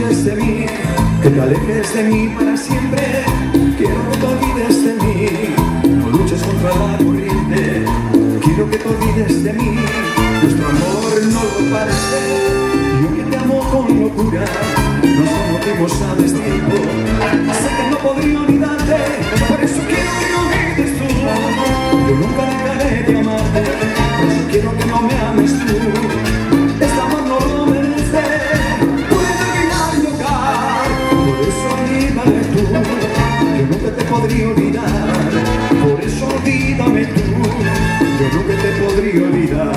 olvides de mí, que te alejes de mí para siempre. Quiero que te olvides de mí, no luches contra la corriente. Quiero que te olvides de mí, nuestro amor no lo parece. Yo que te amo con locura, nos conocimos a destiempo. Sé que no podría olvidarte, por eso quiero que me olvides tú. Yo nunca dejaré de amarte, por eso quiero que no me ames tú. Este amor no lo merece, puede terminar y llorar. Por eso olvídame tú, yo nunca te podría olvidar. Por eso olvídame tú, yo nunca te podría olvidar.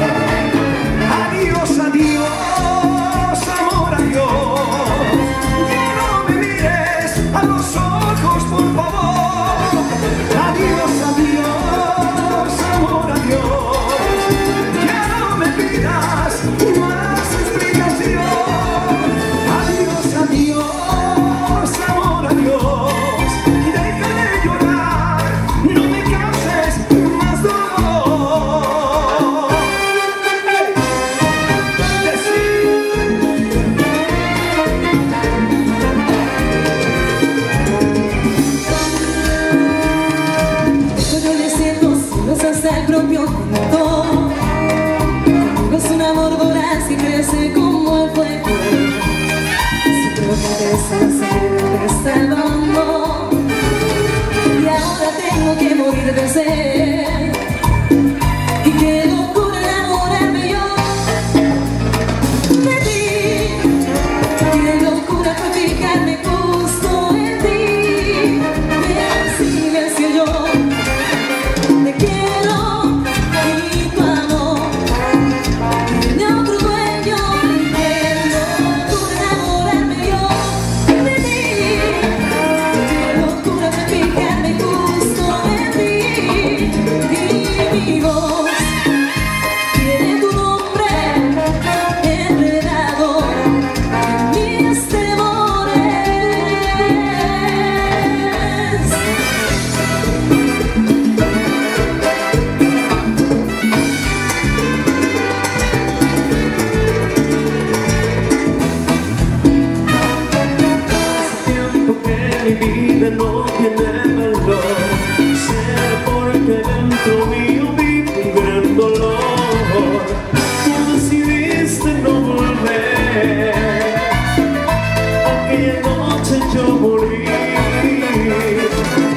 Adiós, adiós, amor, adiós. Ya no me mires a los ojos, por favor. Adiós, adiós, amor, adiós. Ya no me pidas más explicación. Adiós, adiós, amor, adiós. Deja de llorar, no me causes más dolor. Yo le siento celos hasta el propio corazón. Conmigo es un amor voraz y crece como el fuego. Siempre me parece está el amor. Y ahora tengo que morir de sed. Y qué locura enamorarme yo de ti. Qué locura fue fijarme justo en ti. En silencio yo te quiero y tu amor tiene otro dueño. Qué locura enamorarme yo de ti. Qué locura fue fijarme justo en ti. Y mi voz tiene tu nombre enredado en mis temores. Siento que mi vida no tiene valor. Será porque dentro mío vive un gran dolor. Tú decidiste no volver. Aquella noche yo morí.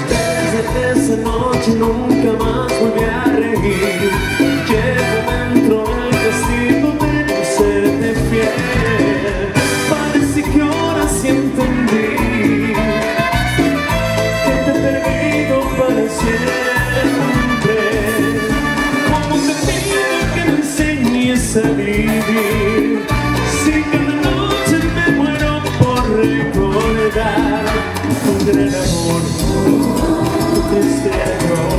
Desde esa noche nunca más volví a reír. Llevo dentro el castigo de no serte fiel. Parece que ahora sí entendí que te he perdido para siempre. Como te pido que me enseñes a vivir, si cada noche me muero por recordar un gran amor, tu triste amor.